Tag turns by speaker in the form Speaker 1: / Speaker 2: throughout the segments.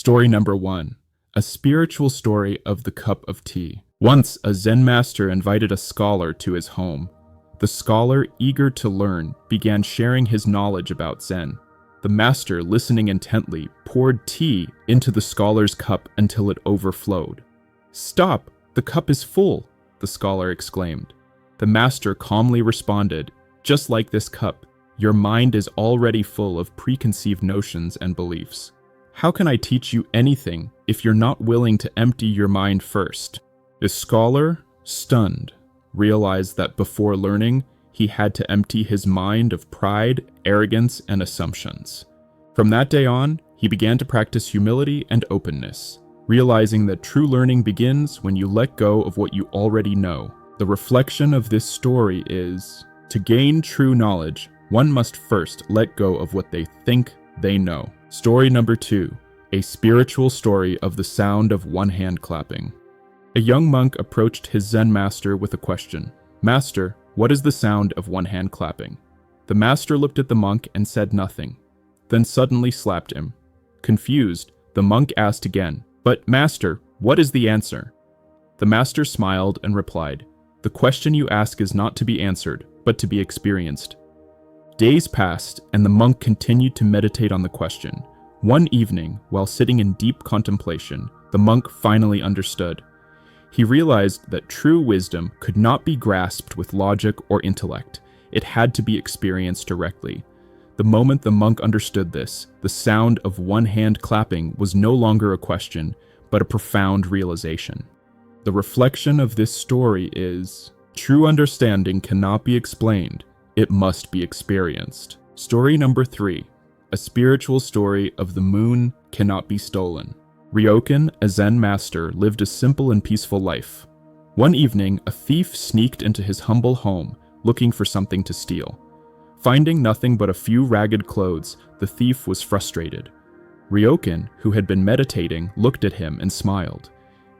Speaker 1: Story number 1. A spiritual story of the cup of tea. Once, a Zen master invited a scholar to his home. The scholar, eager to learn, began sharing his knowledge about Zen. The master, listening intently, poured tea into the scholar's cup until it overflowed. "Stop! The cup is full!" the scholar exclaimed. The master calmly responded, "Just like this cup, your mind is already full of preconceived notions and beliefs. How can I teach you anything if you're not willing to empty your mind first?" The scholar, stunned, realized that before learning, he had to empty his mind of pride, arrogance, and assumptions. From that day on, he began to practice humility and openness, realizing that true learning begins when you let go of what you already know. The reflection of this story is, to gain true knowledge, one must first let go of what they think they know. Story number 2, a spiritual story of the sound of one hand clapping. A young monk approached his Zen master with a question. "Master, what is the sound of one hand clapping?" The master looked at the monk and said nothing, then suddenly slapped him. Confused, the monk asked again, "But master, what is the answer?" The master smiled and replied, "The question you ask is not to be answered, but to be experienced." Days passed, and the monk continued to meditate on the question. One evening, while sitting in deep contemplation, the monk finally understood. He realized that true wisdom could not be grasped with logic or intellect. It had to be experienced directly. The moment the monk understood this, the sound of one hand clapping was no longer a question, but a profound realization. The reflection of this story is, true understanding cannot be explained, it must be experienced. Story number 3, a spiritual story of the moon cannot be stolen. Ryokan, a Zen master, lived a simple and peaceful life. One evening, a thief sneaked into his humble home, looking for something to steal. Finding nothing but a few ragged clothes, the thief was frustrated. Ryokan, who had been meditating, looked at him and smiled.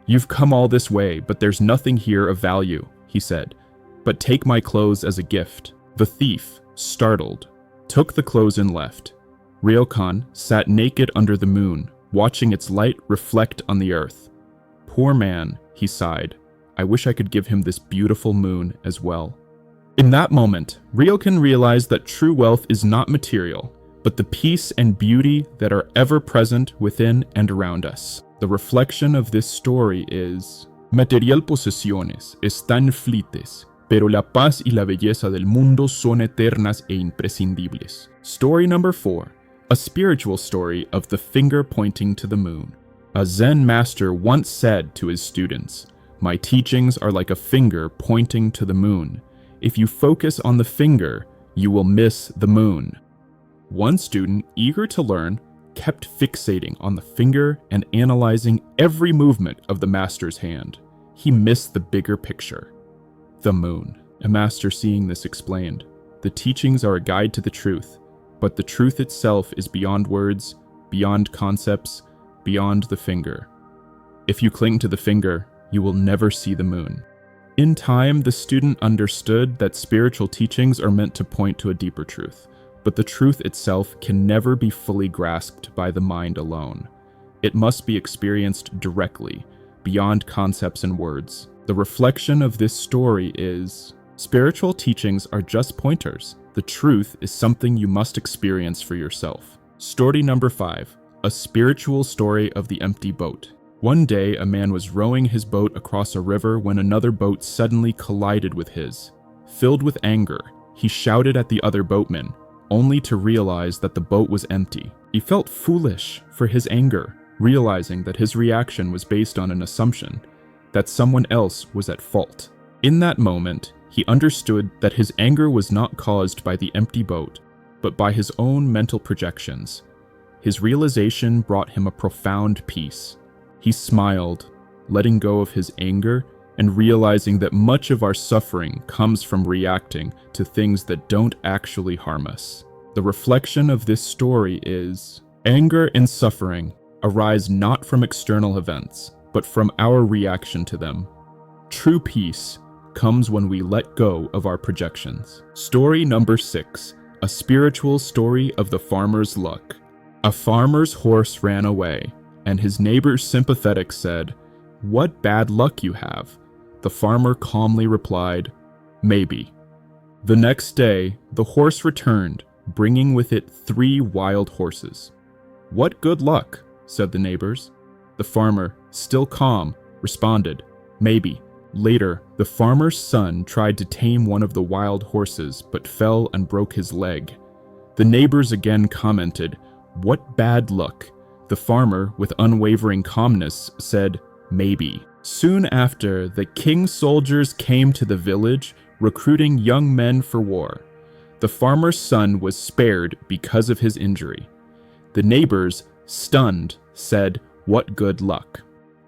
Speaker 1: "You've come all this way, but there's nothing here of value," he said. "But take my clothes as a gift." The thief, startled, took the clothes and left. Ryokan sat naked under the moon, watching its light reflect on the earth. "Poor man," he sighed. "I wish I could give him this beautiful moon as well." In that moment, Ryokan realized that true wealth is not material, but the peace and beauty that are ever present within and around us. The reflection of this story is, material posesiones están fleetes, pero la paz y la belleza del mundo son eternas e imprescindibles. Story number 4. A spiritual story of the finger pointing to the moon. A Zen master once said to his students, "My teachings are like a finger pointing to the moon. If you focus on the finger, you will miss the moon." One student, eager to learn, kept fixating on the finger and analyzing every movement of the master's hand. He missed the bigger picture, the moon. A master seeing this explained, "The teachings are a guide to the truth, but the truth itself is beyond words, beyond concepts, beyond the finger. If you cling to the finger, you will never see the moon." In time, the student understood that spiritual teachings are meant to point to a deeper truth, but the truth itself can never be fully grasped by the mind alone. It must be experienced directly, beyond concepts and words. The reflection of this story is, spiritual teachings are just pointers. The truth is something you must experience for yourself. Story number 5, a spiritual story of the empty boat. One day, a man was rowing his boat across a river when another boat suddenly collided with his. Filled with anger, he shouted at the other boatman, only to realize that the boat was empty. He felt foolish for his anger, realizing that his reaction was based on an assumption that someone else was at fault. In that moment, he understood that his anger was not caused by the empty boat, but by his own mental projections. His realization brought him a profound peace. He smiled, letting go of his anger and realizing that much of our suffering comes from reacting to things that don't actually harm us. The reflection of this story is, anger and suffering arise not from external events, but from our reaction to them. True peace comes when we let go of our projections. Story number 6, a spiritual story of the farmer's luck. A farmer's horse ran away. and his neighbors sympathetic said, "What bad luck you have." The farmer calmly replied, "Maybe." The next day, the horse returned, bringing with it 3 wild horses. "What good luck," said the neighbors. The farmer, still calm, responded, "Maybe." Later, the farmer's son tried to tame one of the wild horses but fell and broke his leg. The neighbors again commented, "What bad luck." The farmer, with unwavering calmness, said, "Maybe." Soon after, the king's soldiers came to the village, recruiting young men for war. The farmer's son was spared because of his injury. The neighbors, stunned, said, "What good luck."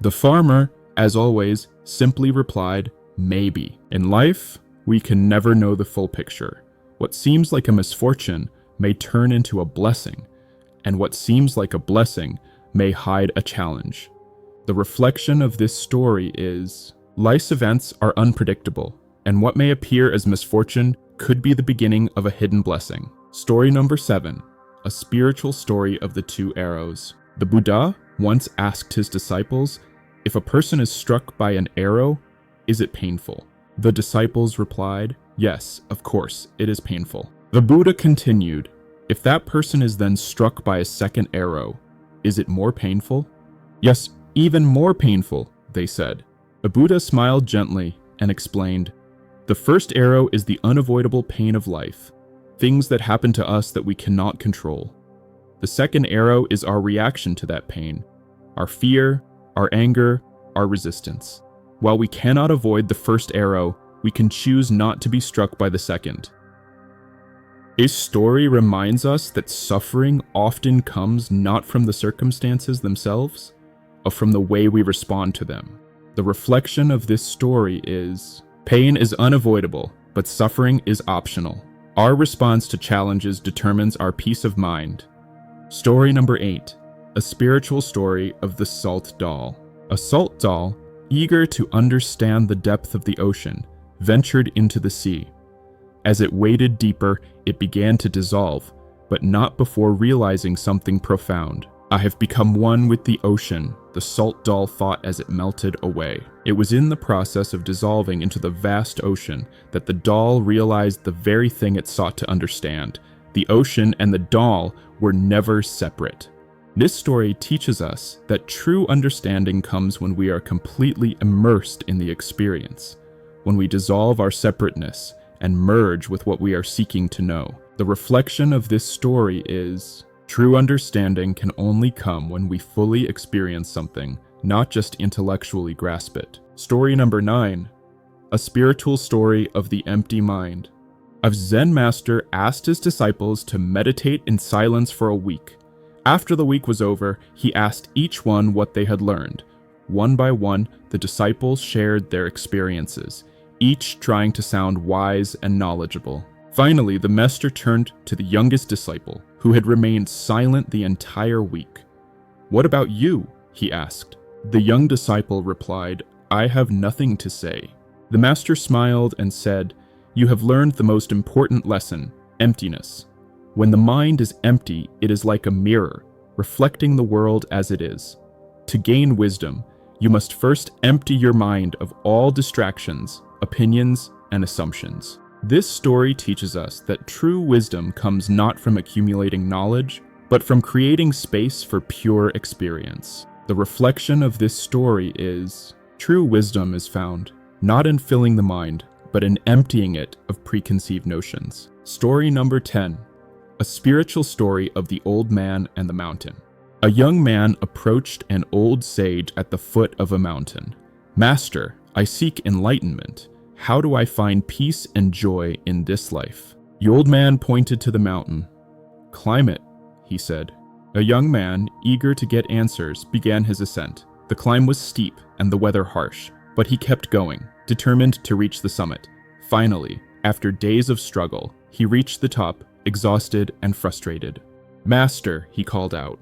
Speaker 1: The farmer, as always, simply replied, "Maybe." In life, we can never know the full picture. What seems like a misfortune may turn into a blessing, and what seems like a blessing may hide a challenge. The reflection of this story is, life's events are unpredictable, and what may appear as misfortune could be the beginning of a hidden blessing. Story number 7, a spiritual story of the 2 arrows. The Buddha once asked his disciples, if a person is struck by an arrow, is it painful? The disciples replied, "Yes, of course, it is painful." The Buddha continued, "If that person is then struck by a second arrow, is it more painful?" "Yes, even more painful," they said. The Buddha smiled gently and explained, "The first arrow is the unavoidable pain of life, things that happen to us that we cannot control. The second arrow is our reaction to that pain, our fear, our anger, our resistance. While we cannot avoid the first arrow, we can choose not to be struck by the second." This story reminds us that suffering often comes not from the circumstances themselves, but from the way we respond to them. The reflection of this story is, pain is unavoidable, but suffering is optional. Our response to challenges determines our peace of mind. Story number 8, a spiritual story of the salt doll. A salt doll, eager to understand the depth of the ocean, ventured into the sea. As it waded deeper, it began to dissolve, but not before realizing something profound. "I have become one with the ocean," the salt doll thought as it melted away. It was in the process of dissolving into the vast ocean that the doll realized the very thing it sought to understand. The ocean and the doll were never separate. This story teaches us that true understanding comes when we are completely immersed in the experience, when we dissolve our separateness and merge with what we are seeking to know. The reflection of this story is, true understanding can only come when we fully experience something, not just intellectually grasp it. Story number 9, a spiritual story of the empty mind. A Zen master asked his disciples to meditate in silence for a week. After the week was over, he asked each one what they had learned. One by one, the disciples shared their experiences, each trying to sound wise and knowledgeable. Finally, the master turned to the youngest disciple, who had remained silent the entire week. "What about you?" he asked. The young disciple replied, "I have nothing to say." The master smiled and said, "You have learned the most important lesson, emptiness. When the mind is empty, it is like a mirror, reflecting the world as it is. To gain wisdom, you must first empty your mind of all distractions, opinions, and assumptions." This story teaches us that true wisdom comes not from accumulating knowledge, but from creating space for pure experience. The reflection of this story is, true wisdom is found not in filling the mind, but in emptying it of preconceived notions. Story number 10, a spiritual story of the old man and the mountain. A young man approached an old sage at the foot of a mountain. "Master, I seek enlightenment. How do I find peace and joy in this life?" The old man pointed to the mountain. "Climb it," he said. A young man, eager to get answers, began his ascent. The climb was steep and the weather harsh, but he kept going, determined to reach the summit. Finally, after days of struggle, he reached the top, exhausted and frustrated. "Master," he called out,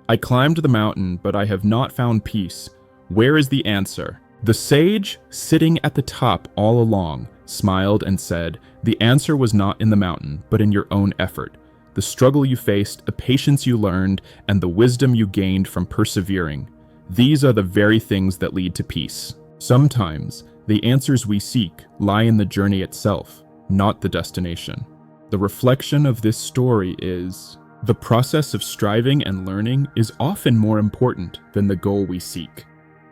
Speaker 1: "I climbed the mountain, but I have not found peace. Where is the answer?" The sage, sitting at the top all along, smiled and said, "The answer was not in the mountain, but in your own effort. the struggle you faced, the patience you learned, and the wisdom you gained from persevering. These are the very things that lead to peace. Sometimes, the answers we seek lie in the journey itself, not the destination. The reflection of this story is, the process of striving and learning is often more important than the goal we seek.